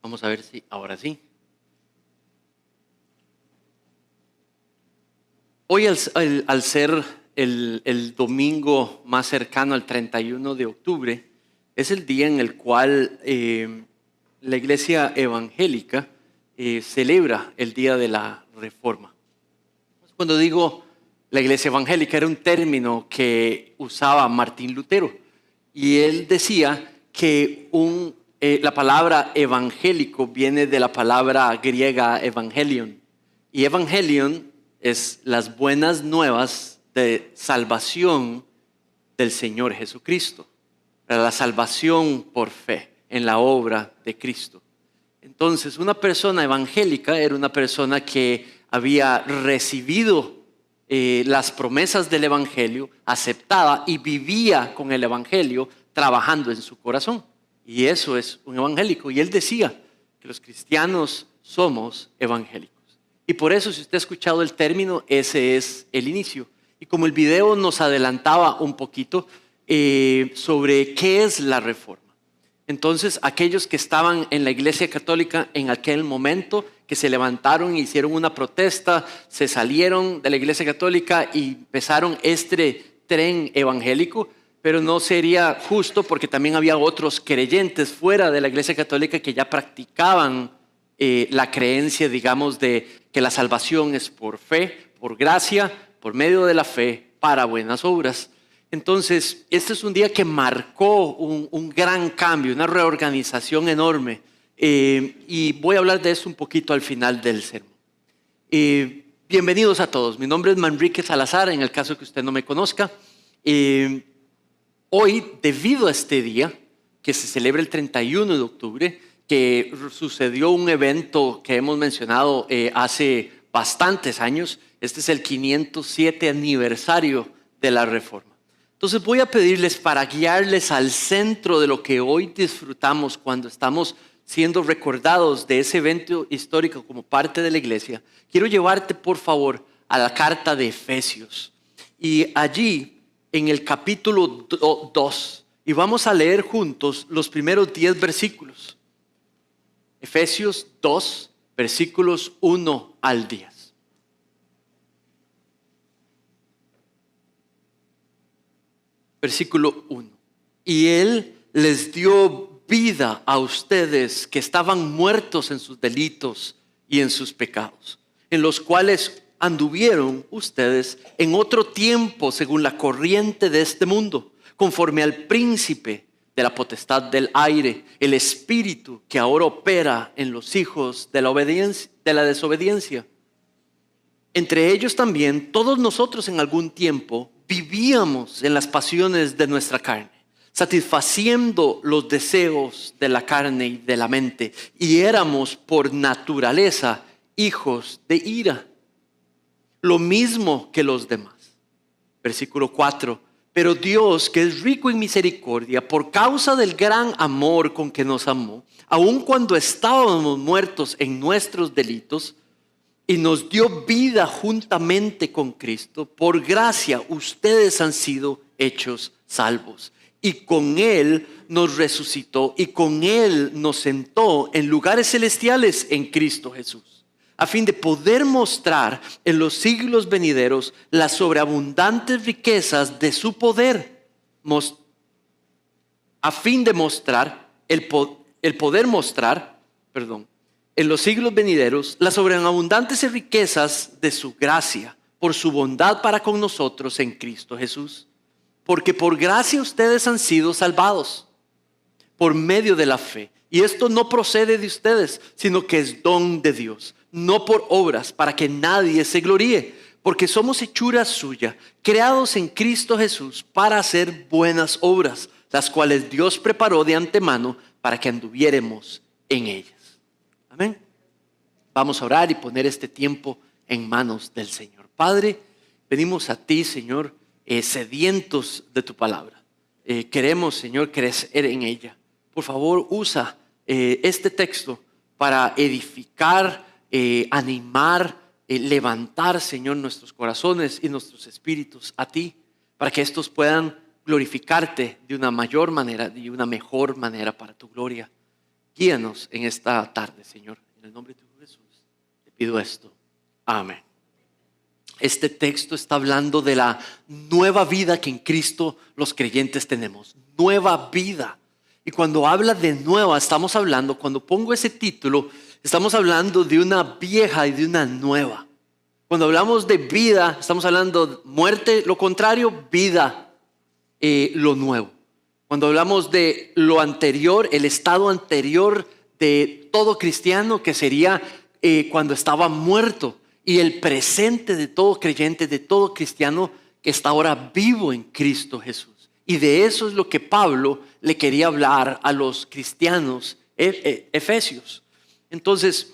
Vamos a ver si ahora sí. Hoy al ser el domingo más cercano al 31 de octubre, es el día en el cual la Iglesia Evangélica celebra el Día de la Reforma. Cuando digo la Iglesia Evangélica, era un término que usaba Martín Lutero, y él decía que la palabra evangélico viene de la palabra griega evangelion, y evangelion es las buenas nuevas de salvación del Señor Jesucristo, la salvación por fe en la obra de Cristo. Entonces, una persona evangélica era una persona que había recibido las promesas del Evangelio, aceptaba y vivía con el Evangelio trabajando en su corazón. Y eso es un evangélico. Y él decía que los cristianos somos evangélicos. Y por eso, si usted ha escuchado el término, ese es el inicio. Y como el video nos adelantaba un poquito sobre qué es la reforma. Entonces, aquellos que estaban en la Iglesia Católica en aquel momento, que se levantaron e hicieron una protesta, se salieron de la Iglesia Católica y empezaron este tren evangélico, pero no sería justo porque también había otros creyentes fuera de la Iglesia Católica que ya practicaban la creencia, digamos, de que la salvación es por fe, por gracia, por medio de la fe, para buenas obras. Entonces, este es un día que marcó un gran cambio, una reorganización enorme. Y voy a hablar de eso un poquito al final del sermón. Bienvenidos a todos. Mi nombre es Manrique Salazar, en el caso que usted no me conozca. Hoy, debido a este día, que se celebra el 31 de octubre, que sucedió un evento que hemos mencionado hace bastantes años, este es el 507 aniversario de la Reforma. Entonces voy a pedirles para guiarles al centro de lo que hoy disfrutamos cuando estamos siendo recordados de ese evento histórico como parte de la iglesia. Quiero llevarte, por favor, a la carta de Efesios. Y allí, en el capítulo 2, y vamos a leer juntos los primeros 10 versículos. Efesios 2, versículos 1 al 10. Versículo 1. Y Él les dio vida a ustedes que estaban muertos en sus delitos y en sus pecados, en los cuales anduvieron ustedes en otro tiempo según la corriente de este mundo, conforme al príncipe de la potestad del aire, el espíritu que ahora opera en los hijos de la desobediencia. Entre ellos también todos nosotros en algún tiempo vivíamos en las pasiones de nuestra carne, satisfaciendo los deseos de la carne y de la mente, y éramos por naturaleza hijos de ira, lo mismo que los demás. Versículo 4. Pero Dios, que es rico en misericordia, por causa del gran amor con que nos amó, aun cuando estábamos muertos en nuestros delitos, y nos dio vida juntamente con Cristo, por gracia ustedes han sido hechos salvos. Y con Él nos resucitó y con Él nos sentó en lugares celestiales en Cristo Jesús, a fin de poder mostrar en los siglos venideros las sobreabundantes riquezas de su poder, a fin de mostrar en los siglos venideros las sobreabundantes riquezas de su gracia, por su bondad para con nosotros en Cristo Jesús. Porque por gracia ustedes han sido salvados, por medio de la fe. Y esto no procede de ustedes, sino que es don de Dios, no por obras, para que nadie se gloríe. Porque somos hechura suya, creados en Cristo Jesús para hacer buenas obras, las cuales Dios preparó de antemano para que anduviéremos en ellas. Amén. Vamos a orar y poner este tiempo en manos del Señor. Padre, venimos a ti, Señor, sedientos de tu palabra. Queremos, Señor, crecer en ella. Por favor, usa este texto para edificar, animar, levantar, Señor, nuestros corazones y nuestros espíritus a ti, para que estos puedan glorificarte de una mayor manera y una mejor manera para tu gloria. Guíanos en esta tarde, Señor. En el nombre de tu Hijo Jesús, te pido esto. Amén. Este texto está hablando de la nueva vida que en Cristo los creyentes tenemos. Nueva vida. Y cuando habla de nueva, estamos hablando, cuando pongo ese título, estamos hablando de una vieja y de una nueva. Cuando hablamos de vida, estamos hablando de muerte, lo contrario, vida, lo nuevo. Cuando hablamos de lo anterior, el estado anterior de todo cristiano, que sería cuando estaba muerto, y el presente de todo creyente, de todo cristiano que está ahora vivo en Cristo Jesús. Y de eso es lo que Pablo le quería hablar a los cristianos efesios. Entonces,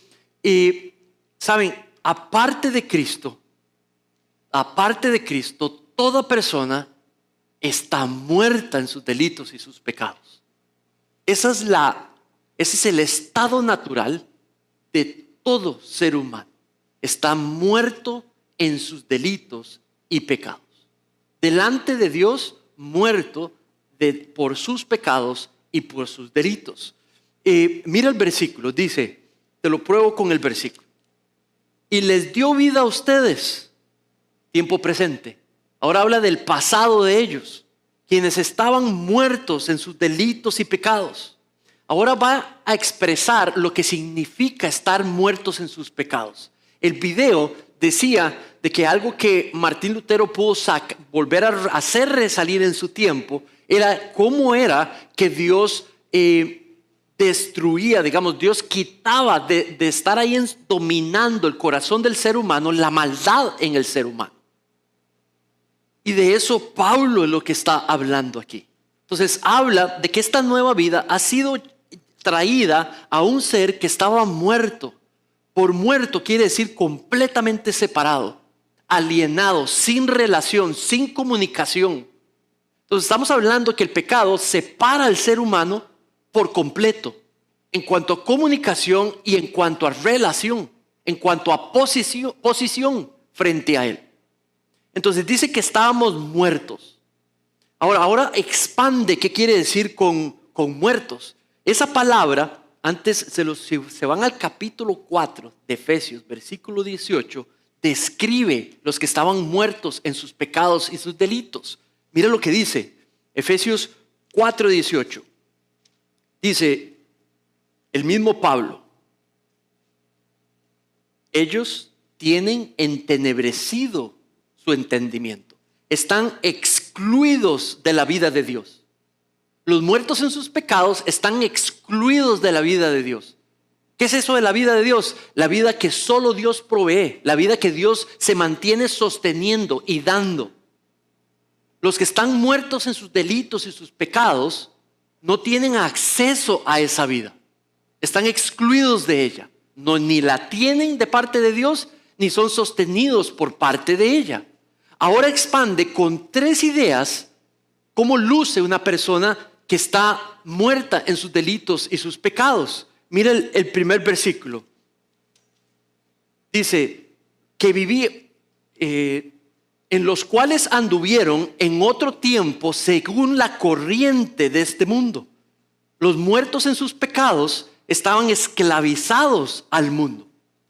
saben, aparte de Cristo, toda persona está muerta en sus delitos y sus pecados. Ese es el estado natural de todo ser humano. Está muerto en sus delitos y pecados. Delante de Dios, muerto por sus pecados y por sus delitos. Mira el versículo, dice, te lo pruebo con el versículo. Y les dio vida a ustedes, tiempo presente. Ahora habla del pasado de ellos, quienes estaban muertos en sus delitos y pecados. Ahora va a expresar lo que significa estar muertos en sus pecados. El video decía de que algo que Martín Lutero pudo volver a hacer resalir en su tiempo era cómo era que Dios destruía, digamos, Dios quitaba de estar ahí dominando el corazón del ser humano la maldad en el ser humano. Y de eso Pablo es lo que está hablando aquí. Entonces habla de que esta nueva vida ha sido traída a un ser que estaba muerto. Por muerto quiere decir completamente separado, alienado, sin relación, sin comunicación. Entonces estamos hablando que el pecado separa al ser humano por completo, en cuanto a comunicación y en cuanto a relación, en cuanto a posición frente a él. Entonces dice que estábamos muertos. Ahora expande qué quiere decir con muertos. Esa palabra, antes si se van al capítulo 4 de Efesios, versículo 18, describe los que estaban muertos en sus pecados y sus delitos. Mira lo que dice, Efesios 4:18. Dice el mismo Pablo, ellos tienen entenebrecido su entendimiento, están excluidos de la vida de Dios. Los muertos en sus pecados están excluidos de la vida de Dios. ¿Qué es eso de la vida de Dios? La vida que solo Dios provee, la vida que Dios se mantiene sosteniendo y dando. Los que están muertos en sus delitos y sus pecados no tienen acceso a esa vida. Están excluidos de ella. No, ni la tienen de parte de Dios, ni son sostenidos por parte de ella. Ahora expande con 3 ideas cómo luce una persona que está muerta en sus delitos y sus pecados. Mira el primer versículo. Dice que vivía en los cuales anduvieron en otro tiempo según la corriente de este mundo. Los muertos en sus pecados estaban esclavizados al mundo.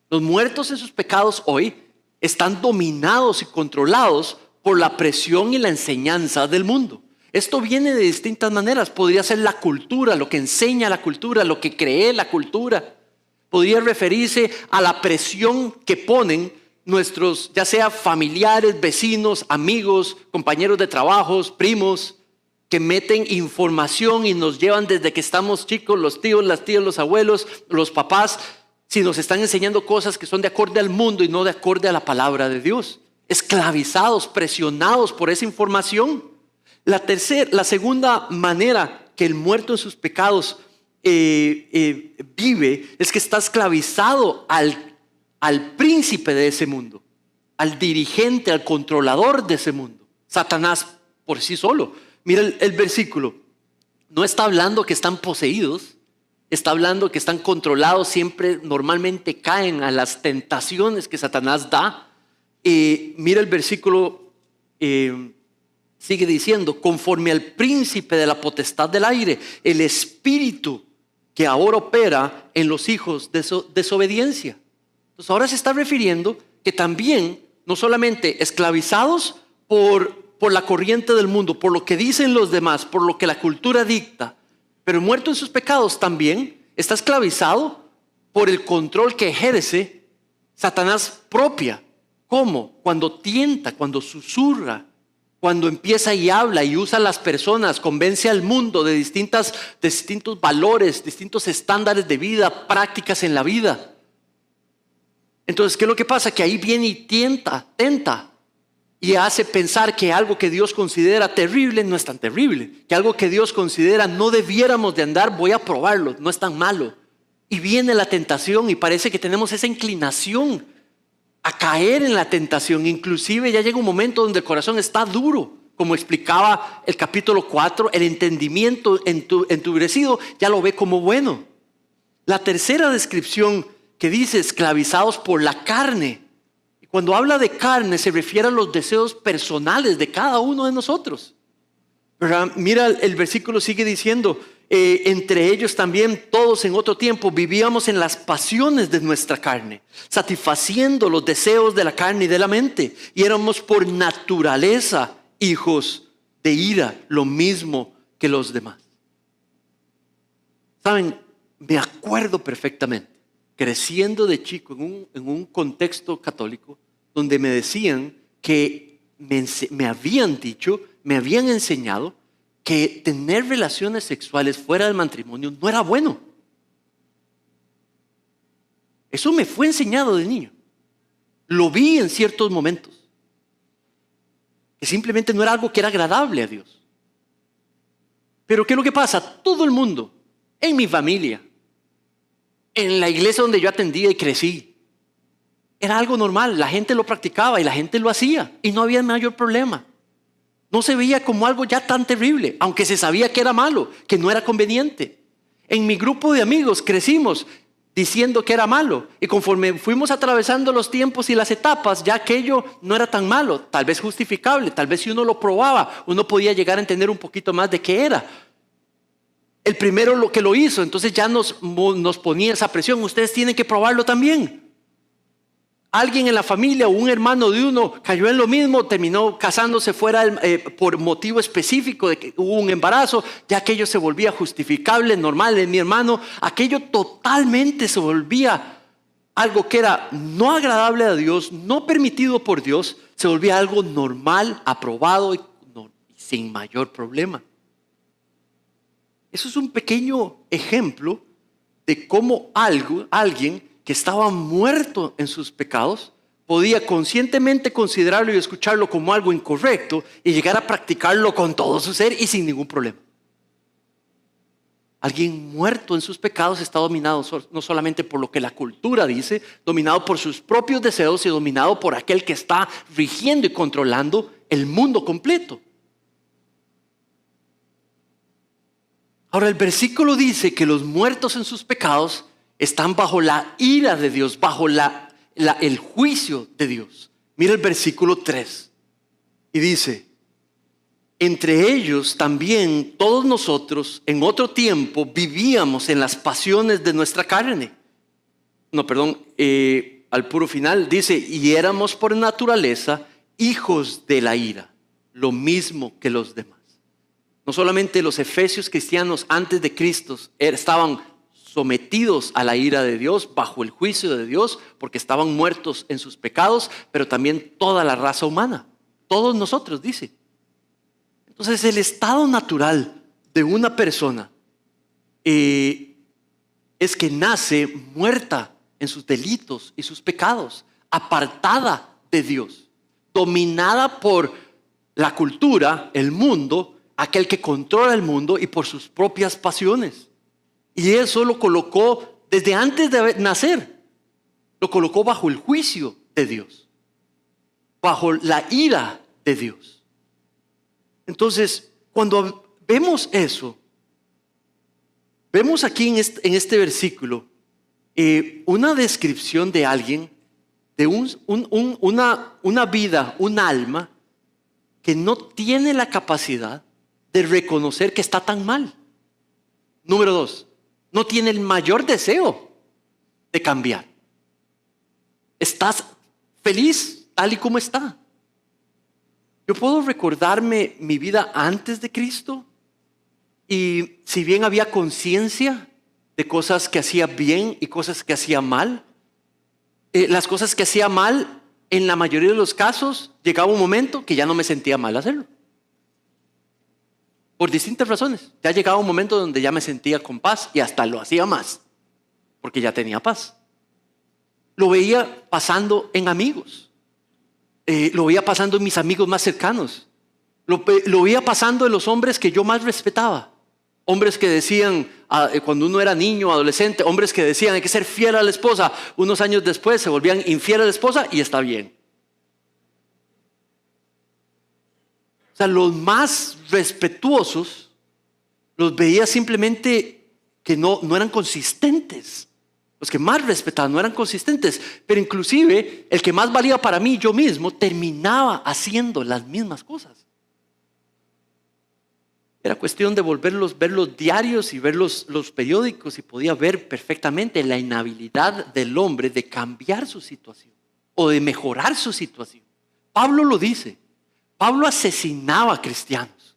Los muertos en sus pecados hoy están dominados y controlados por la presión y la enseñanza del mundo. Esto viene de distintas maneras. Podría ser la cultura, lo que enseña la cultura, lo que cree la cultura. Podría referirse a la presión que ponen nuestros, ya sea familiares, vecinos, amigos, compañeros de trabajos, primos, que meten información y nos llevan desde que estamos chicos, los tíos, las tías, los abuelos, los papás, si nos están enseñando cosas que son de acorde al mundo y no de acorde a la palabra de Dios. Esclavizados, presionados por esa información. La segunda manera que el muerto en sus pecados vive es que está esclavizado al príncipe de ese mundo, al dirigente, al controlador de ese mundo, Satanás por sí solo. Mira el versículo, no está hablando que están poseídos, está hablando que están controlados, siempre normalmente caen a las tentaciones que Satanás da. Mira el versículo, sigue diciendo, conforme al príncipe de la potestad del aire, el espíritu que ahora opera en los hijos de desobediencia. Entonces ahora se está refiriendo que también, no solamente esclavizados por la corriente del mundo, por lo que dicen los demás, por lo que la cultura dicta, pero muerto en sus pecados también, está esclavizado por el control que ejerce Satanás propia. ¿Cómo? Cuando tienta, cuando susurra, cuando empieza y habla y usa a las personas, convence al mundo de distintos valores, distintos estándares de vida, prácticas en la vida. Entonces, ¿qué es lo que pasa? Que ahí viene y tenta y hace pensar que algo que Dios considera terrible no es tan terrible, que algo que Dios considera no debiéramos de andar, voy a probarlo, no es tan malo. Y viene la tentación y parece que tenemos esa inclinación a caer en la tentación. Inclusive ya llega un momento donde el corazón está duro, como explicaba el capítulo 4, el entendimiento entubrecido ya lo ve como bueno. La tercera descripción que dice esclavizados por la carne. Y cuando habla de carne se refiere a los deseos personales de cada uno de nosotros. ¿Verdad? Mira, el versículo sigue diciendo, entre ellos también todos en otro tiempo vivíamos en las pasiones de nuestra carne, satisfaciendo los deseos de la carne y de la mente, y éramos por naturaleza hijos de ira, lo mismo que los demás. Saben, me acuerdo perfectamente, creciendo de chico en un contexto católico, donde me decían que me habían dicho, me habían enseñado que tener relaciones sexuales fuera del matrimonio no era bueno. Eso me fue enseñado de niño. Lo vi en ciertos momentos. Que simplemente no era algo que era agradable a Dios. Pero ¿qué es lo que pasa? Todo el mundo, en mi familia, en la iglesia donde yo atendía y crecí, era algo normal. La gente lo practicaba y la gente lo hacía. Y no había mayor problema. No se veía como algo ya tan terrible, aunque se sabía que era malo, que no era conveniente. En mi grupo de amigos crecimos diciendo que era malo, y conforme fuimos atravesando los tiempos y las etapas, ya aquello no era tan malo, tal vez justificable, tal vez si uno lo probaba, uno podía llegar a entender un poquito más de qué era. El primero lo que lo hizo, entonces ya nos ponía esa presión, ustedes tienen que probarlo también. Alguien en la familia o un hermano de uno cayó en lo mismo, terminó casándose fuera por motivo específico de que hubo un embarazo, ya aquello se volvía justificable, normal en mi hermano, aquello totalmente se volvía algo que era no agradable a Dios, no permitido por Dios, se volvía algo normal, aprobado y sin mayor problema. Eso es un pequeño ejemplo de cómo alguien que estaba muerto en sus pecados podía conscientemente considerarlo y escucharlo como algo incorrecto y llegar a practicarlo con todo su ser y sin ningún problema. Alguien muerto en sus pecados está dominado no solamente por lo que la cultura dice, dominado por sus propios deseos y dominado por aquel que está rigiendo y controlando el mundo completo. Ahora el versículo dice que los muertos en sus pecados están bajo la ira de Dios, bajo el juicio de Dios. Mira el versículo 3 y dice, entre ellos también todos nosotros en otro tiempo vivíamos en las pasiones de nuestra carne. Al puro final dice, y éramos por naturaleza hijos de la ira, lo mismo que los demás. No solamente los efesios cristianos antes de Cristo estaban sometidos a la ira de Dios, bajo el juicio de Dios, porque estaban muertos en sus pecados, pero también toda la raza humana, todos nosotros, dice. Entonces el estado natural de una persona es que nace muerta en sus delitos y sus pecados, apartada de Dios, dominada por la cultura, el mundo, aquel que controla el mundo y por sus propias pasiones. Y eso lo colocó desde antes de nacer, lo colocó bajo el juicio de Dios, bajo la ira de Dios. Entonces, cuando vemos eso, vemos aquí en este versículo una descripción de alguien, de una vida, un alma que no tiene la capacidad de reconocer que está tan mal. Número 2. no tiene el mayor deseo de cambiar. ¿Estás feliz tal y como está? Yo puedo recordarme mi vida antes de Cristo y si bien había conciencia de cosas que hacía bien y cosas que hacía mal, las cosas que hacía mal, en la mayoría de los casos, llegaba un momento que ya no me sentía mal hacerlo. Por distintas razones. Ya llegaba un momento donde ya me sentía con paz y hasta lo hacía más, porque ya tenía paz. Lo veía pasando en amigos. Lo veía pasando en mis amigos más cercanos. Lo veía pasando en los hombres que yo más respetaba. Hombres que decían, cuando uno era niño, adolescente, hombres que decían hay que ser fiel a la esposa. Unos años después se volvían infiel a la esposa y está bien. O sea, los más respetuosos los veía simplemente que no eran consistentes. Los que más respetaban no eran consistentes. Pero inclusive el que más valía para mí, yo mismo, terminaba haciendo las mismas cosas. Era cuestión de ver los diarios y ver los periódicos y podía ver perfectamente la inhabilidad del hombre de cambiar su situación o de mejorar su situación. Pablo lo dice. Pablo asesinaba a cristianos.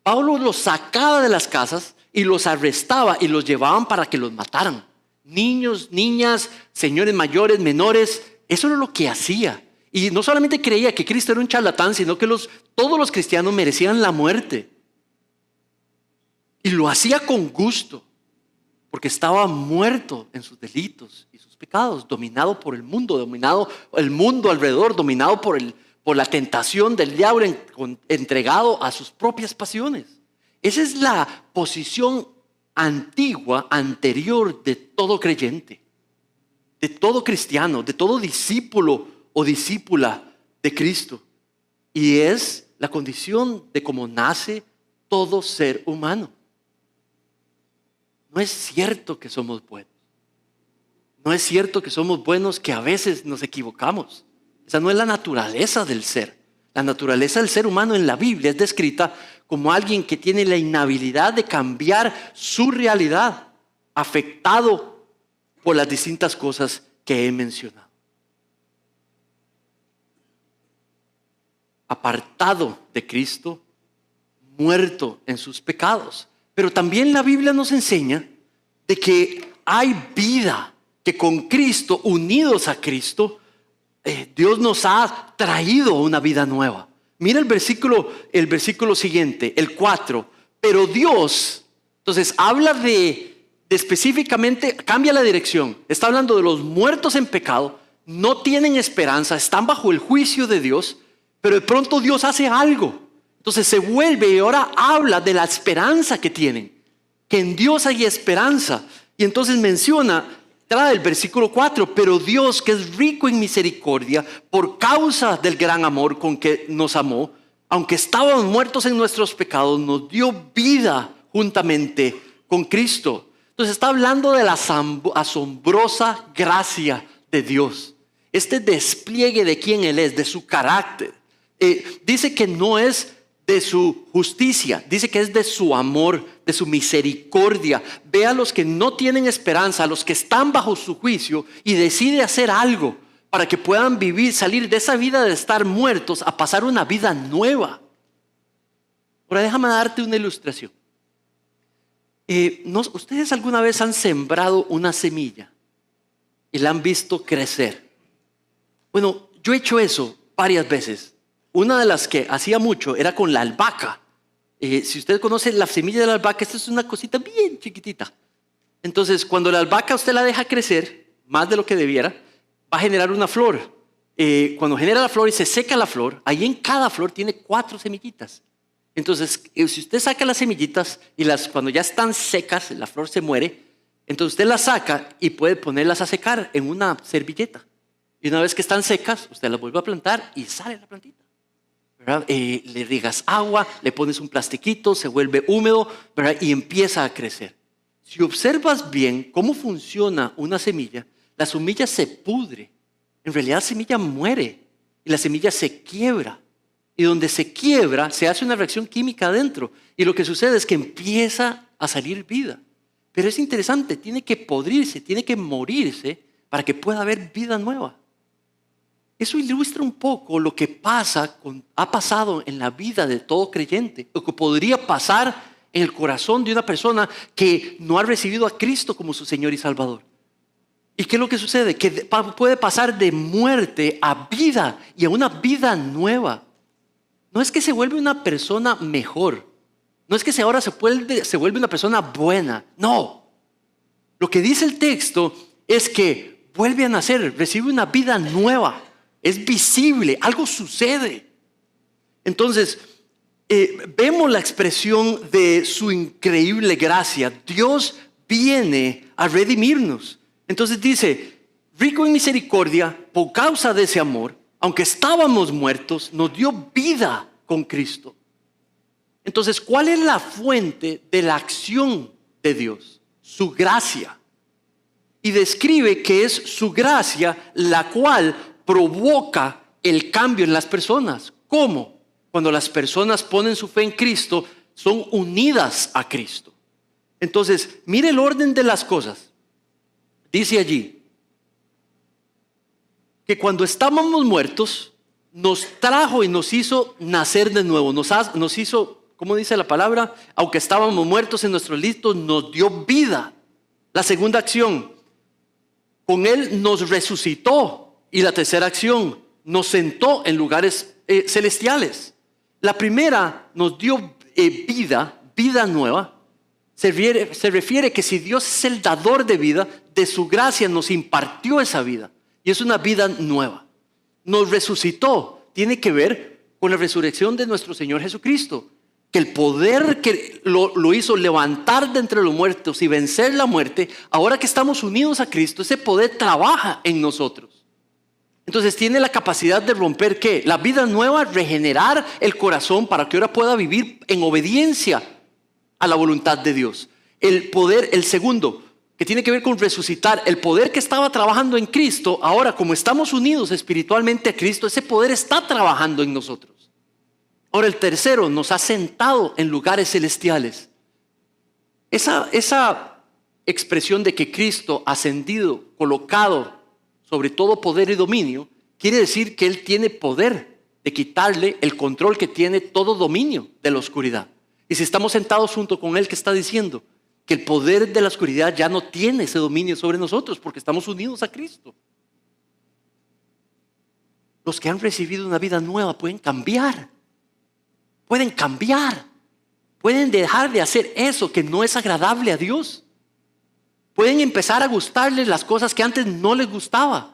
Pablo los sacaba de las casas y los arrestaba y los llevaban para que los mataran. Niños, niñas, señores mayores, menores, eso era lo que hacía. Y no solamente creía que Cristo era un charlatán, sino que todos los cristianos merecían la muerte. Y lo hacía con gusto, porque estaba muerto en sus delitos y sus pecados, dominado por el mundo, dominado el mundo alrededor, dominado por la tentación del diablo, entregado a sus propias pasiones. Esa es la posición antigua, anterior de todo creyente, de todo cristiano, de todo discípulo o discípula de Cristo. Y es la condición de cómo nace todo ser humano. No es cierto que somos buenos. No es cierto que somos buenos, que a veces nos equivocamos. Esa no es la naturaleza del ser. La naturaleza del ser humano en la Biblia es descrita como alguien que tiene la inhabilidad de cambiar su realidad, afectado por las distintas cosas que he mencionado. Apartado de Cristo, muerto en sus pecados. Pero también la Biblia nos enseña de que hay vida, que con Cristo, unidos a Cristo, Dios nos ha traído una vida nueva. Mira el versículo siguiente, el 4. Pero Dios, entonces habla de específicamente, cambia la dirección. Está hablando de los muertos en pecado, no tienen esperanza, están bajo el juicio de Dios, pero de pronto Dios hace algo. Entonces se vuelve y ahora habla de la esperanza que tienen, que en Dios hay esperanza. Y entonces trae el versículo 4, pero Dios, que es rico en misericordia, por causa del gran amor con que nos amó, aunque estábamos muertos en nuestros pecados, nos dio vida juntamente con Cristo. Entonces está hablando de la asombrosa gracia de Dios, este despliegue de quién Él es, de su carácter. Dice que no es de su justicia, dice que es de su amor, de su misericordia. Ve a los que no tienen esperanza, a los que están bajo su juicio, y decide hacer algo para que puedan vivir, salir de esa vida de estar muertos a pasar una vida nueva. Ahora déjame darte una ilustración. ¿Ustedes alguna vez han sembrado una semilla y la han visto crecer? Bueno, yo he hecho eso varias veces. Una de las que hacía mucho era con la albahaca. Si usted conoce la semilla de la albahaca, esta es una cosita bien chiquitita. Entonces, cuando la albahaca usted la deja crecer, más de lo que debiera, va a generar una flor. Cuando genera la flor y se seca la flor, ahí en cada flor tiene 4 semillitas. Entonces, si usted saca las semillitas y cuando ya están secas, la flor se muere, entonces usted las saca y puede ponerlas a secar en una servilleta. Y una vez que están secas, usted las vuelve a plantar y sale la plantita. Le riegas agua, le pones un plastiquito, se vuelve húmedo, ¿verdad? Y empieza a crecer. Si observas bien cómo funciona una semilla, la semilla se pudre. En realidad la semilla muere y la semilla se quiebra. Y donde se quiebra, se hace una reacción química adentro. Y lo que sucede es que empieza a salir vida. Pero es interesante, tiene que podrirse, tiene que morirse para que pueda haber vida nueva. Eso ilustra un poco lo que ha pasado en la vida de todo creyente, lo que podría pasar en el corazón de una persona que no ha recibido a Cristo como su Señor y Salvador. ¿Y qué es lo que sucede? Que puede pasar de muerte a vida y a una vida nueva. No es que se vuelve una persona mejor. No es que ahora se vuelve una persona buena. No. Lo que dice el texto es que vuelve a nacer, recibe una vida nueva. Es visible, algo sucede. Entonces, vemos la expresión de su increíble gracia. Dios viene a redimirnos. Entonces dice, rico en misericordia, por causa de ese amor, aunque estábamos muertos, nos dio vida con Cristo. Entonces, ¿cuál es la fuente de la acción de Dios? Su gracia. Y describe que es su gracia la cual provoca el cambio en las personas. ¿Cómo? Cuando las personas ponen su fe en Cristo, son unidas a Cristo. Entonces, mire el orden de las cosas. Dice allí que cuando estábamos muertos, nos trajo y nos hizo nacer de nuevo. Nos hizo, ¿cómo dice la palabra? Aunque estábamos muertos en nuestros delitos, nos dio vida. La segunda acción, con Él nos resucitó. Y la tercera acción, nos sentó en lugares celestiales. La primera nos dio vida nueva. Se refiere que si Dios es el dador de vida, de su gracia nos impartió esa vida. Y es una vida nueva. Nos resucitó. Tiene que ver con la resurrección de nuestro Señor Jesucristo. Que el poder que lo hizo levantar de entre los muertos y vencer la muerte, ahora que estamos unidos a Cristo, ese poder trabaja en nosotros. Entonces tiene la capacidad de romper ¿qué? La vida nueva, regenerar el corazón para que ahora pueda vivir en obediencia a la voluntad de Dios. El poder, el segundo, que tiene que ver con resucitar, el poder que estaba trabajando en Cristo, ahora como estamos unidos espiritualmente a Cristo, ese poder está trabajando en nosotros. Ahora el tercero, nos ha sentado en lugares celestiales. Esa expresión de que Cristo ascendido, colocado sobre todo poder y dominio, quiere decir que Él tiene poder de quitarle el control que tiene todo dominio de la oscuridad. Y si estamos sentados junto con Él, ¿qué está diciendo? Que el poder de la oscuridad ya no tiene ese dominio sobre nosotros porque estamos unidos a Cristo. Los que han recibido una vida nueva pueden cambiar. Pueden dejar de hacer eso que no es agradable a Dios. Pueden empezar a gustarles las cosas que antes no les gustaba.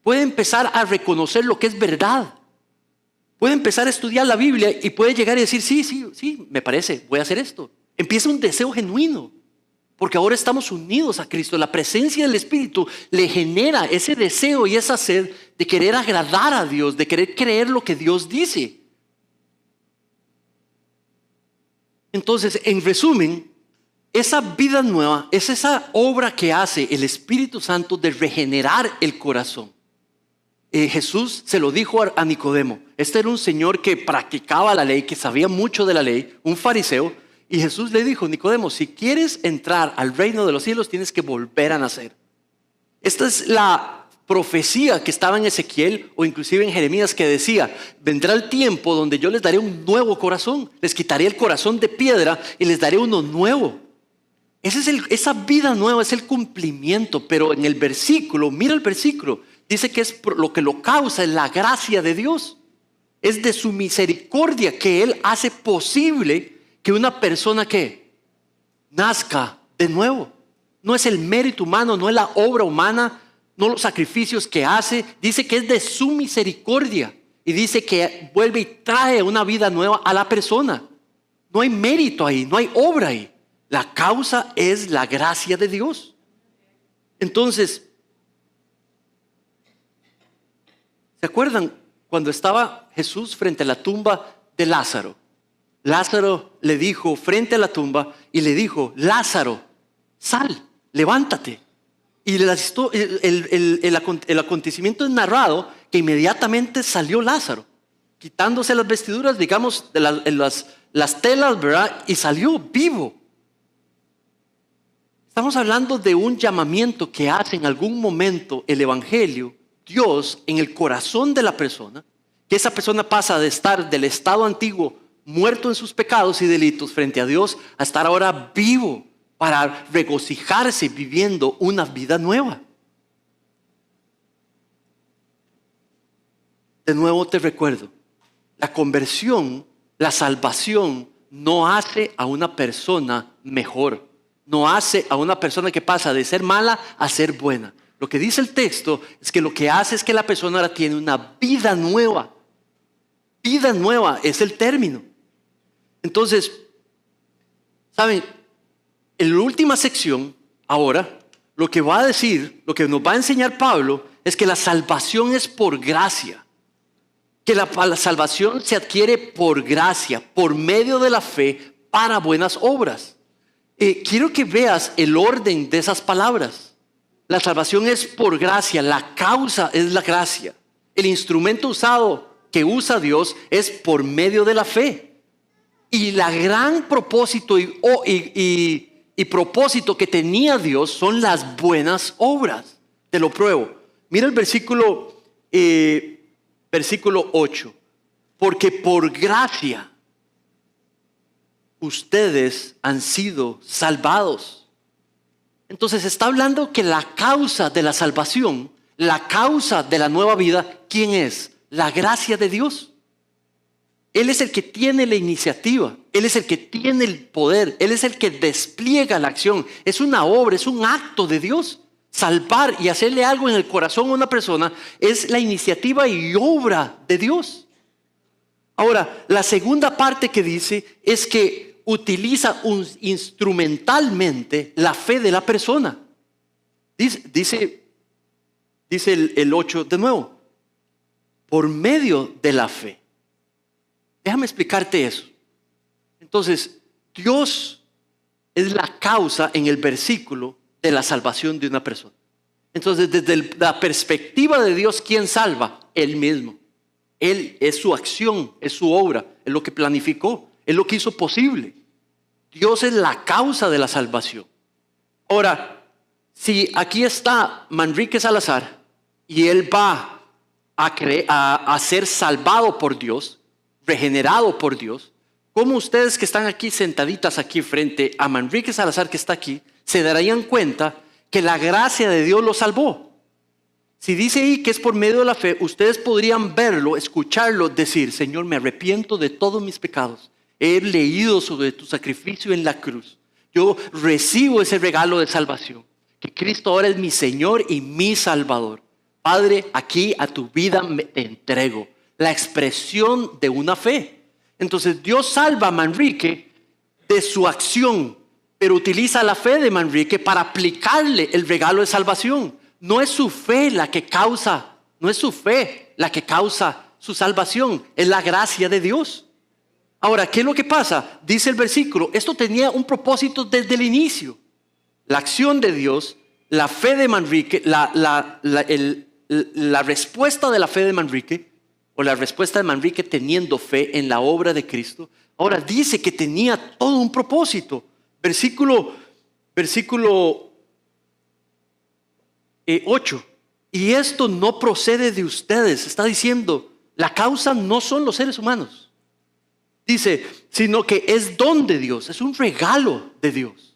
Pueden empezar a reconocer lo que es verdad. Puede empezar a estudiar la Biblia y puede llegar y decir, sí, me parece, voy a hacer esto. Empieza un deseo genuino, porque ahora estamos unidos a Cristo. La presencia del Espíritu le genera ese deseo y esa sed de querer agradar a Dios, de querer creer lo que Dios dice. Entonces, en resumen, esa vida nueva es esa obra que hace el Espíritu Santo de regenerar el corazón. Jesús se lo dijo a Nicodemo. Este era un señor que practicaba la ley, que sabía mucho de la ley, un fariseo. Y Jesús le dijo, Nicodemo, si quieres entrar al reino de los cielos, tienes que volver a nacer. Esta es la profecía que estaba en Ezequiel o inclusive en Jeremías, que decía, vendrá el tiempo donde yo les daré un nuevo corazón. Les quitaré el corazón de piedra y les daré uno nuevo. Esa vida nueva es el cumplimiento. Pero en el versículo, mira el versículo, dice que lo que lo causa es la gracia de Dios. Es de su misericordia que Él hace posible que una persona que nazca de nuevo. No es el mérito humano, no es la obra humana, no los sacrificios que hace. Dice que es de su misericordia. Y dice que vuelve y trae una vida nueva a la persona. No hay mérito ahí, no hay obra ahí. La causa es la gracia de Dios. Entonces, ¿se acuerdan cuando estaba Jesús frente a la tumba de Lázaro? Lázaro le dijo frente a la tumba y le dijo, Lázaro, sal, levántate. Y el acontecimiento es narrado que inmediatamente salió Lázaro, quitándose las vestiduras, digamos, las telas, ¿verdad? Y salió vivo. Estamos hablando de un llamamiento que hace en algún momento el Evangelio, Dios, en el corazón de la persona, que esa persona pasa de estar del estado antiguo, muerto en sus pecados y delitos frente a Dios, a estar ahora vivo para regocijarse viviendo una vida nueva. De nuevo te recuerdo, la conversión, la salvación, no hace a una persona mejor. No hace a una persona que pasa de ser mala a ser buena. Lo que dice el texto es que lo que hace es que la persona ahora tiene una vida nueva. Vida nueva es el término. Entonces, ¿saben? En la última sección, ahora, lo que va a decir, lo que nos va a enseñar Pablo, es que la salvación es por gracia. Que la salvación se adquiere por gracia, por medio de la fe, para buenas obras. Quiero que veas el orden de esas palabras. La salvación es por gracia, la causa es la gracia. El instrumento usado que usa Dios es por medio de la fe. Y la gran propósito y propósito que tenía Dios son las buenas obras. Te lo pruebo. Mira el versículo 8. Porque por gracia ustedes han sido salvados. Entonces está hablando que la causa de la salvación, la causa de la nueva vida, ¿quién es? La gracia de Dios. Él es el que tiene la iniciativa, Él es el que tiene el poder, Él es el que despliega la acción. Es una obra, es un acto de Dios. Salvar y hacerle algo en el corazón a una persona es la iniciativa y obra de Dios. Ahora, la segunda parte que dice es que utiliza instrumentalmente la fe de la persona. Dice el 8 de nuevo, por medio de la fe. Déjame explicarte eso. Entonces, Dios es la causa en el versículo de la salvación de una persona. Entonces, desde la perspectiva de Dios, ¿quién salva? Él mismo. Él es su acción, es su obra, es lo que planificó, es lo que hizo posible. Dios es la causa de la salvación. Ahora, si aquí está Manrique Salazar y él va a ser salvado por Dios, regenerado por Dios, ¿cómo ustedes que están aquí sentaditas aquí frente a Manrique Salazar que está aquí, se darían cuenta que la gracia de Dios lo salvó? Si dice ahí que es por medio de la fe, ustedes podrían verlo, escucharlo, decir: Señor, me arrepiento de todos mis pecados. He leído sobre tu sacrificio en la cruz. Yo recibo ese regalo de salvación. Que Cristo ahora es mi Señor y mi Salvador. Padre, aquí a tu vida te entrego. La expresión de una fe. Entonces Dios salva a Manrique de su acción, pero utiliza la fe de Manrique para aplicarle el regalo de salvación. No es su fe la que causa, su salvación, es la gracia de Dios. Ahora, ¿qué es lo que pasa? Dice el versículo, esto tenía un propósito desde el inicio. La acción de Dios, la fe de Manrique, la respuesta de la fe de Manrique, o la respuesta de Manrique teniendo fe en la obra de Cristo, ahora dice que tenía todo un propósito. Versículo 8. Y esto no procede de ustedes. Está diciendo, la causa no son los seres humanos. Dice, sino que es don de Dios, es un regalo de Dios.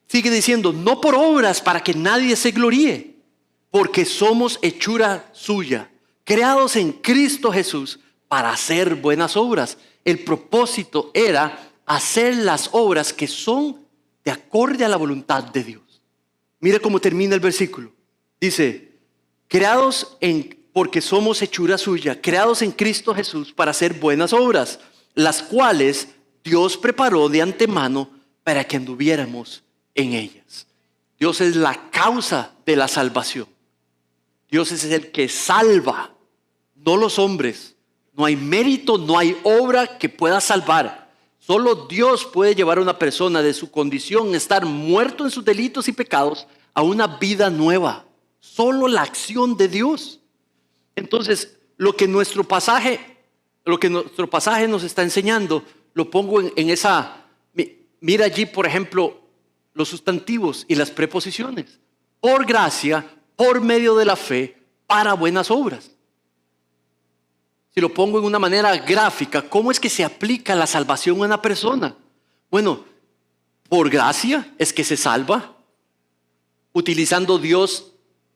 Sigue diciendo, no por obras para que nadie se gloríe, porque somos hechura suya, creados en Cristo Jesús para hacer buenas obras. El propósito era hacer las obras que son de acorde a la voluntad de Dios. Mira cómo termina el versículo. Dice, porque somos hechura suya, creados en Cristo Jesús para hacer buenas obras, las cuales Dios preparó de antemano para que anduviéramos en ellas. Dios es la causa de la salvación. Dios es el que salva, no los hombres. No hay mérito, no hay obra que pueda salvar. Solo Dios puede llevar a una persona de su condición, estar muerto en sus delitos y pecados, a una vida nueva. Solo la acción de Dios. Entonces, lo que nuestro pasaje nos está enseñando, lo pongo en esa. Mira allí, por ejemplo, los sustantivos y las preposiciones. Por gracia, por medio de la fe, para buenas obras. Si lo pongo en una manera gráfica, ¿cómo es que se aplica la salvación a una persona? Bueno, por gracia es que se salva, utilizando Dios,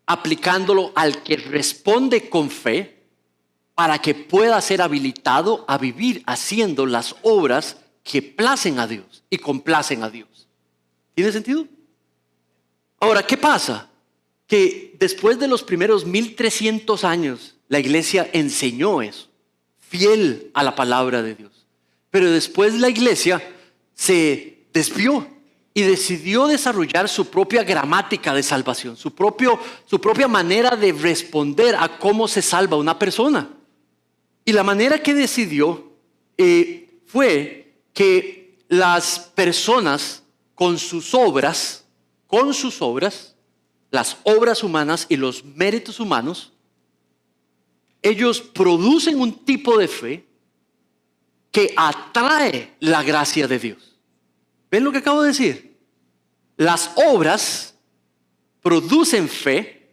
aplicándolo al que responde con fe, para que pueda ser habilitado a vivir haciendo las obras que placen a Dios y complacen a Dios. ¿Tiene sentido? Ahora, ¿qué pasa? Que después de los primeros 1300 años, la iglesia enseñó eso, fiel a la palabra de Dios. Pero después la iglesia se desvió y decidió desarrollar su propia gramática de salvación, su propia manera de responder a cómo se salva una persona. Y la manera que decidió fue que las personas con sus obras, las obras humanas y los méritos humanos, ellos producen un tipo de fe que atrae la gracia de Dios. ¿Ven lo que acabo de decir? Las obras producen fe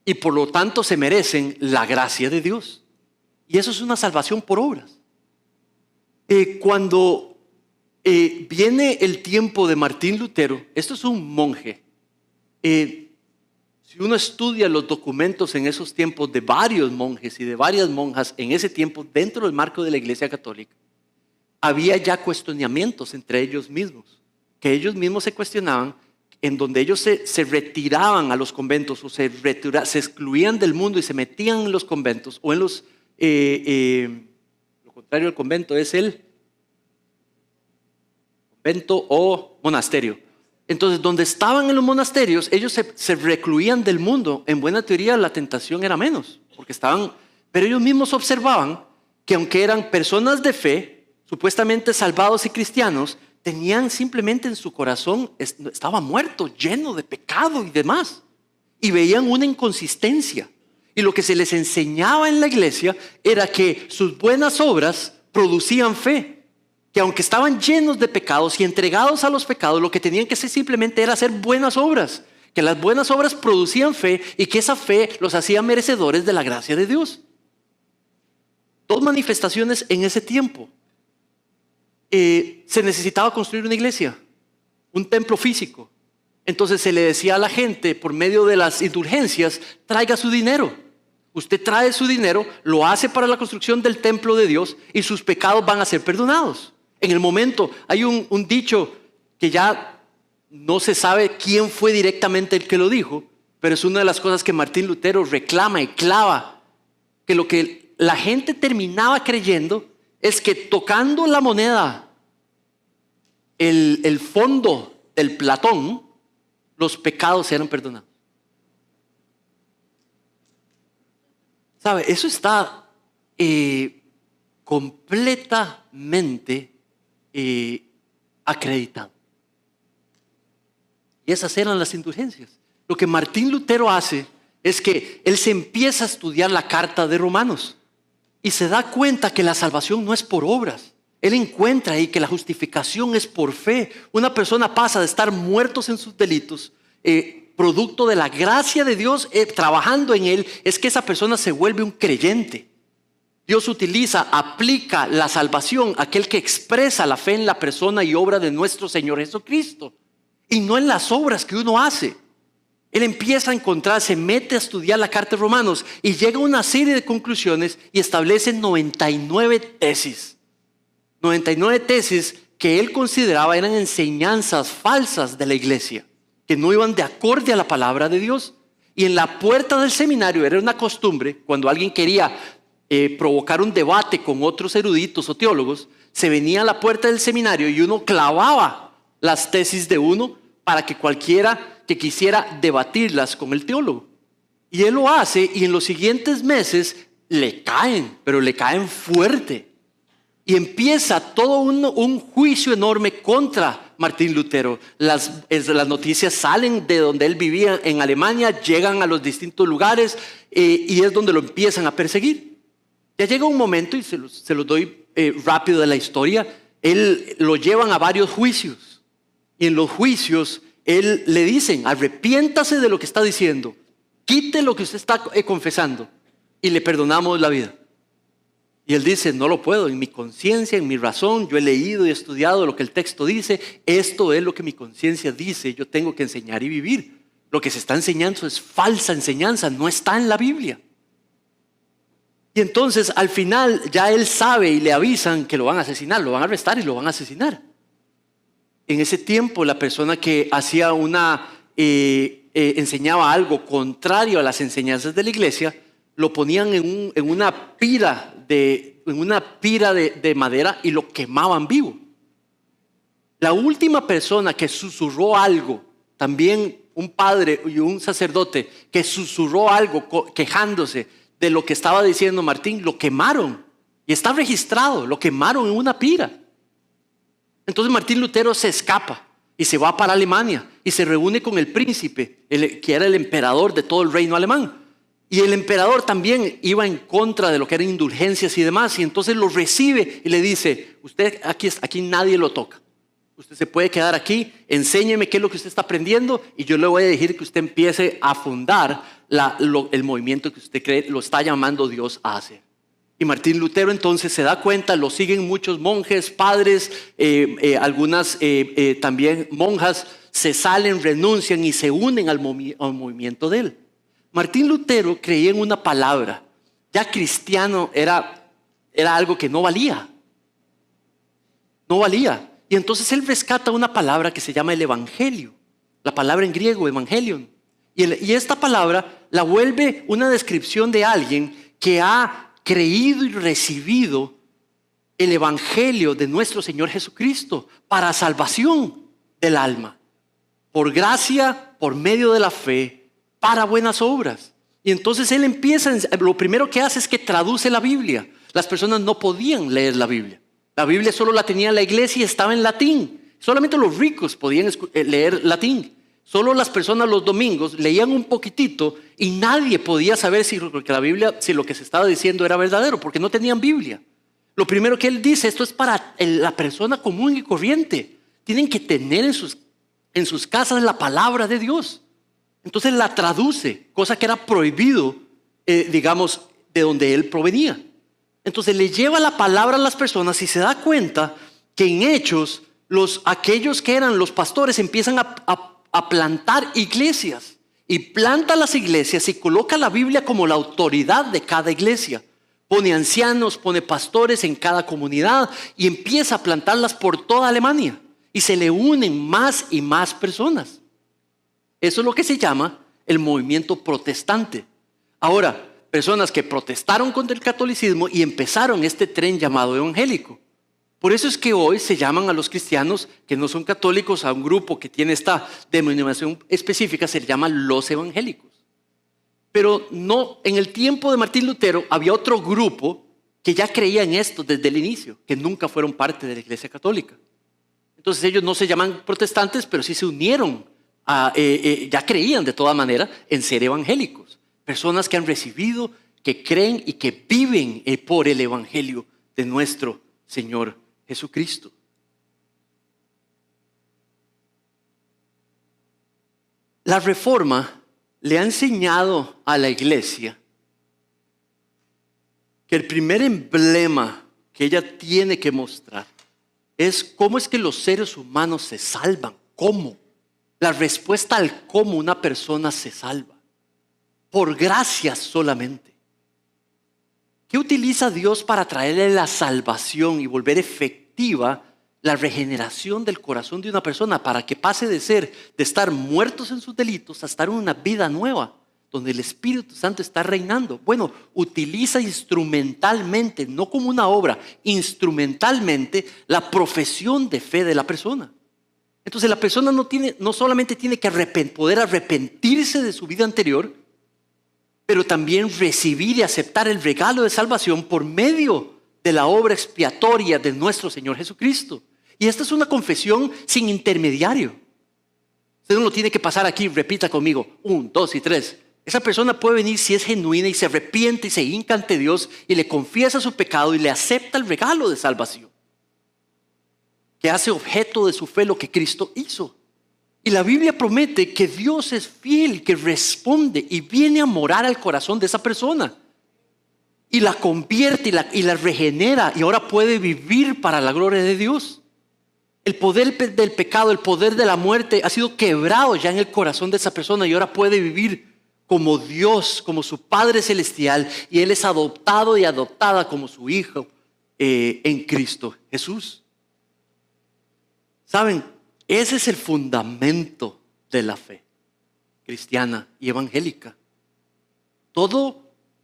y por lo tanto se merecen la gracia de Dios. Y eso es una salvación por obras. Cuando viene el tiempo de Martín Lutero, esto es un monje. Si uno estudia los documentos en esos tiempos de varios monjes y de varias monjas en ese tiempo dentro del marco de la Iglesia Católica, había ya cuestionamientos entre ellos mismos, que ellos mismos se cuestionaban, en donde ellos se retiraban a los conventos o se excluían del mundo y se metían en los conventos o en los... lo contrario del convento es el convento o monasterio. Entonces, donde estaban en los monasterios, ellos se recluían del mundo. En buena teoría, la tentación era menos, porque pero ellos mismos observaban que aunque eran personas de fe, supuestamente salvados y cristianos, tenían simplemente en su corazón, estaba muerto, lleno de pecado y demás. Y veían una inconsistencia. Y lo que se les enseñaba en la iglesia era que sus buenas obras producían fe. Que aunque estaban llenos de pecados y entregados a los pecados, lo que tenían que hacer simplemente era hacer buenas obras. Que las buenas obras producían fe y que esa fe los hacía merecedores de la gracia de Dios. Dos manifestaciones en ese tiempo. Se necesitaba construir una iglesia, un templo físico. Entonces se le decía a la gente por medio de las indulgencias, traiga su dinero. Usted trae su dinero, lo hace para la construcción del templo de Dios y sus pecados van a ser perdonados. En el momento hay un dicho que ya no se sabe quién fue directamente el que lo dijo, pero es una de las cosas que Martín Lutero reclama y clava, que lo que la gente terminaba creyendo es que tocando la moneda, el fondo del platón, los pecados eran perdonados. ¿Sabe? Eso está completamente acreditado. Y esas eran las indulgencias. Lo que Martín Lutero hace es que él se empieza a estudiar la carta de Romanos y se da cuenta que la salvación no es por obras. Él encuentra ahí que la justificación es por fe. Una persona pasa de estar muertos en sus delitos, producto de la gracia de Dios trabajando en él, es que esa persona se vuelve un creyente. Dios aplica la salvación a aquel que expresa la fe en la persona y obra de nuestro Señor Jesucristo, y no en las obras que uno hace. Él empieza a encontrar, se mete a estudiar la carta de Romanos y llega a una serie de conclusiones y establece 99 tesis. 99 tesis que él consideraba eran enseñanzas falsas de la iglesia, que no iban de acorde a la palabra de Dios. Y en la puerta del seminario era una costumbre, cuando alguien quería provocar un debate con otros eruditos o teólogos, se venía a la puerta del seminario y uno clavaba las tesis de uno para que cualquiera que quisiera debatirlas con el teólogo. Y él lo hace y en los siguientes meses le caen, pero le caen fuerte. Y empieza todo un juicio enorme contra Martín Lutero. Las noticias salen de donde él vivía en Alemania, llegan a los distintos lugares y es donde lo empiezan a perseguir. Ya llega un momento, y se los doy rápido de la historia, él lo llevan a varios juicios. Y en los juicios, él le dicen, arrepiéntase de lo que está diciendo, quite lo que usted está confesando y le perdonamos la vida. Y él dice, no lo puedo, en mi conciencia, en mi razón, yo he leído y estudiado lo que el texto dice, esto es lo que mi conciencia dice, yo tengo que enseñar y vivir. Lo que se está enseñando es falsa enseñanza, no está en la Biblia. Y entonces al final ya él sabe y le avisan que lo van a asesinar, lo van a arrestar y lo van a asesinar. En ese tiempo la persona que hacía enseñaba algo contrario a las enseñanzas de la iglesia, lo ponían en una pira de madera y lo quemaban vivo. La última persona que susurró algo, también un padre y un sacerdote que susurró algo quejándose de lo que estaba diciendo Martín, lo quemaron. Y está registrado, lo quemaron en una pira. Entonces Martín Lutero se escapa y se va para Alemania y se reúne con el príncipe, que era el emperador de todo el reino alemán. Y el emperador también iba en contra de lo que eran indulgencias y demás. Y entonces lo recibe y le dice, usted aquí nadie lo toca. Usted se puede quedar aquí, enséñeme qué es lo que usted está aprendiendo y yo le voy a decir que usted empiece a fundar el movimiento que usted cree lo está llamando Dios a hacer. Y Martín Lutero entonces se da cuenta, lo siguen muchos monjes, padres, algunas también monjas, se salen, renuncian y se unen al movimiento de él. Martín Lutero creía en una palabra. Ya cristiano era algo que no valía. No valía. Y entonces él rescata una palabra que se llama el evangelio. La palabra en griego, evangelion. Y esta palabra la vuelve una descripción de alguien que ha creído y recibido el evangelio de nuestro Señor Jesucristo para salvación del alma. Por gracia, por medio de la fe, para buenas obras. Y entonces él empieza, lo primero que hace es que traduce la Biblia. Las personas no podían leer la Biblia. La Biblia solo la tenía la iglesia y estaba en latín. Solamente los ricos podían leer latín. Solo las personas los domingos leían un poquitito y nadie podía saber si lo que se estaba diciendo era verdadero, porque no tenían Biblia. Lo primero que él dice, esto es para la persona común y corriente. Tienen que tener en sus casas la palabra de Dios. Entonces la traduce, cosa que era prohibido, digamos, de donde él provenía. Entonces le lleva la palabra a las personas y se da cuenta que en Hechos, aquellos que eran los pastores empiezan a plantar iglesias. Y planta las iglesias y coloca la Biblia como la autoridad de cada iglesia. Pone ancianos, pone pastores en cada comunidad y empieza a plantarlas por toda Alemania. Y se le unen más y más personas. Eso es lo que se llama el movimiento protestante. Ahora, personas que protestaron contra el catolicismo y empezaron este tren llamado evangélico. Por eso es que hoy se llaman a los cristianos que no son católicos, a un grupo que tiene esta denominación específica, se llama los evangélicos. Pero no, en el tiempo de Martín Lutero había otro grupo que ya creía en esto desde el inicio, que nunca fueron parte de la Iglesia Católica. Entonces ellos no se llaman protestantes, pero sí se unieron, ya creían de toda manera en ser evangélicos. Personas que han recibido, que creen y que viven por el evangelio de nuestro Señor Jesucristo. La Reforma le ha enseñado a la iglesia que el primer emblema que ella tiene que mostrar es cómo es que los seres humanos se salvan. ¿Cómo? La respuesta al cómo una persona se salva. Por gracia solamente. ¿Qué utiliza Dios para traerle la salvación y volver efectiva la regeneración del corazón de una persona para que pase de estar muertos en sus delitos a estar en una vida nueva, donde el Espíritu Santo está reinando? Bueno, utiliza instrumentalmente, no como una obra, instrumentalmente la profesión de fe de la persona. Entonces la persona no solamente tiene que poder arrepentirse de su vida anterior, pero también recibir y aceptar el regalo de salvación por medio de la obra expiatoria de nuestro Señor Jesucristo. Y esta es una confesión sin intermediario. Usted no lo tiene que pasar aquí, repita conmigo, 1, 2 y 3. Esa persona puede venir si es genuina y se arrepiente y se hinca ante Dios y le confiesa su pecado y le acepta el regalo de salvación. que hace objeto de su fe lo que Cristo hizo. Y la Biblia promete que Dios es fiel, que responde y viene a morar al corazón de esa persona. Y la convierte y la regenera y ahora puede vivir para la gloria de Dios. El poder del pecado, el poder de la muerte ha sido quebrado ya en el corazón de esa persona y ahora puede vivir como Dios, como su Padre Celestial, y Él es adoptado y adoptada como su hijo en Cristo Jesús. ¿Saben? Ese es el fundamento de la fe cristiana y evangélica. Todo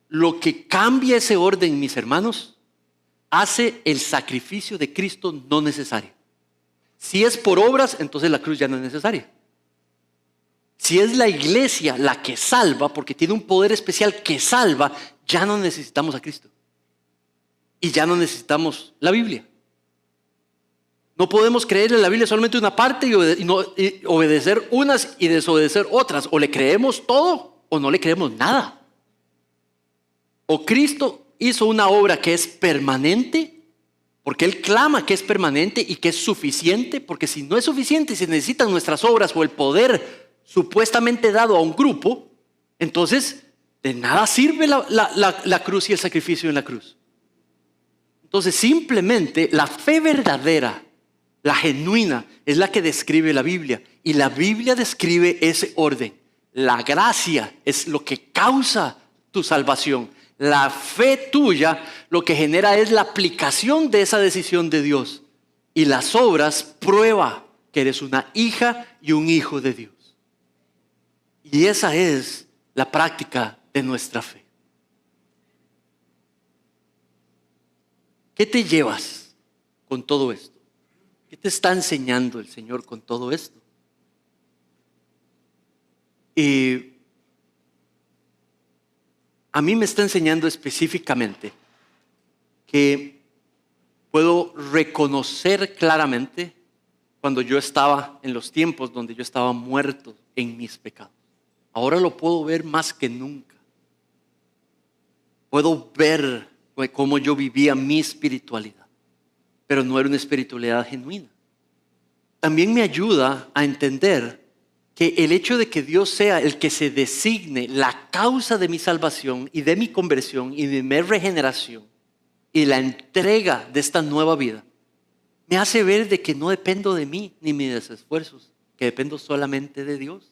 lo que cambia ese orden, mis hermanos, hace el sacrificio de Cristo no necesario. Si es por obras, entonces la cruz ya no es necesaria. Si es la iglesia la que salva, porque tiene un poder especial que salva, ya no necesitamos a Cristo. Y ya no necesitamos la Biblia. No podemos creer en la Biblia solamente una parte y obedecer unas y desobedecer otras. O le creemos todo o no le creemos nada. O Cristo hizo una obra que es permanente, porque Él clama que es permanente y que es suficiente, porque si no es suficiente, si necesitan nuestras obras o el poder supuestamente dado a un grupo, entonces de nada sirve la cruz y el sacrificio en la cruz. Entonces simplemente la fe verdadera, la genuina, es la que describe la Biblia. Y la Biblia describe ese orden. La gracia es lo que causa tu salvación. La fe tuya lo que genera es la aplicación de esa decisión de Dios. Y las obras prueba que eres una hija y un hijo de Dios. Y esa es la práctica de nuestra fe. ¿Qué te llevas con todo esto? ¿Qué te está enseñando el Señor con todo esto? Y a mí me está enseñando específicamente que puedo reconocer claramente cuando yo estaba en los tiempos donde yo estaba muerto en mis pecados. Ahora lo puedo ver más que nunca. Puedo ver cómo yo vivía mi espiritualidad, pero no era una espiritualidad genuina. También me ayuda a entender que el hecho de que Dios sea el que se designe la causa de mi salvación y de mi conversión y de mi regeneración y la entrega de esta nueva vida, me hace ver de que no dependo de mí ni mis esfuerzos, que dependo solamente de Dios.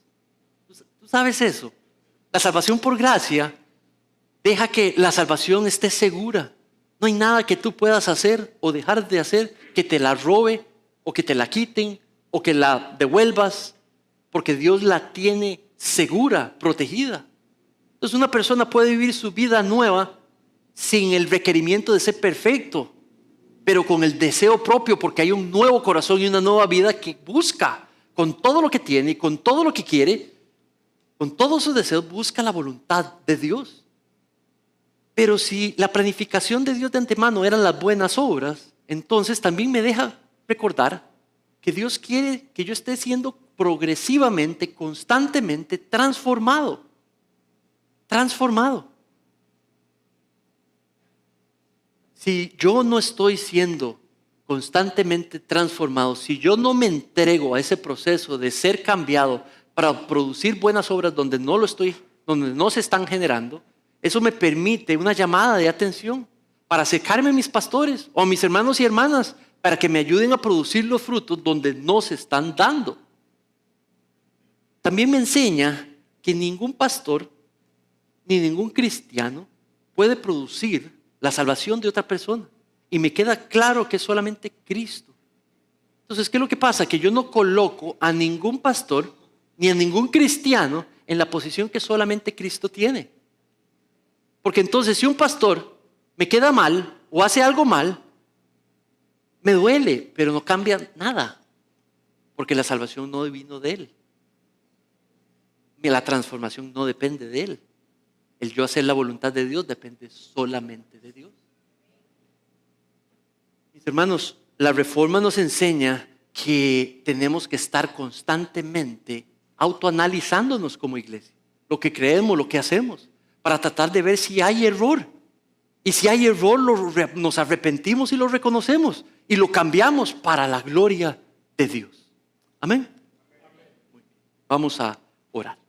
¿Tú sabes eso? La salvación por gracia deja que la salvación esté segura. No hay nada que tú puedas hacer o dejar de hacer que te la robe o que te la quiten o que la devuelvas, porque Dios la tiene segura, protegida. Entonces una persona puede vivir su vida nueva sin el requerimiento de ser perfecto, pero con el deseo propio, porque hay un nuevo corazón y una nueva vida que busca con todo lo que tiene y con todo lo que quiere, con todos sus deseos, busca la voluntad de Dios. Pero si la planificación de Dios de antemano eran las buenas obras, entonces también me deja recordar que Dios quiere que yo esté siendo progresivamente, constantemente transformado. Transformado. Si yo no estoy siendo constantemente transformado, si yo no me entrego a ese proceso de ser cambiado para producir buenas obras donde no se están generando, eso me permite una llamada de atención para acercarme a mis pastores o a mis hermanos y hermanas para que me ayuden a producir los frutos donde no se están dando. También me enseña que ningún pastor ni ningún cristiano puede producir la salvación de otra persona. Y me queda claro que es solamente Cristo. Entonces, ¿qué es lo que pasa? Que yo no coloco a ningún pastor ni a ningún cristiano en la posición que solamente Cristo tiene. Porque entonces si un pastor me queda mal o hace algo mal, me duele, pero no cambia nada. Porque la salvación no vino de él. La transformación no depende de él. El yo hacer la voluntad de Dios depende solamente de Dios. Mis hermanos, la reforma nos enseña que tenemos que estar constantemente autoanalizándonos como iglesia. Lo que creemos, lo que hacemos, para tratar de ver si hay error. Y si hay error, nos arrepentimos y lo reconocemos. y lo cambiamos para la gloria de Dios. Amén. Vamos a orar.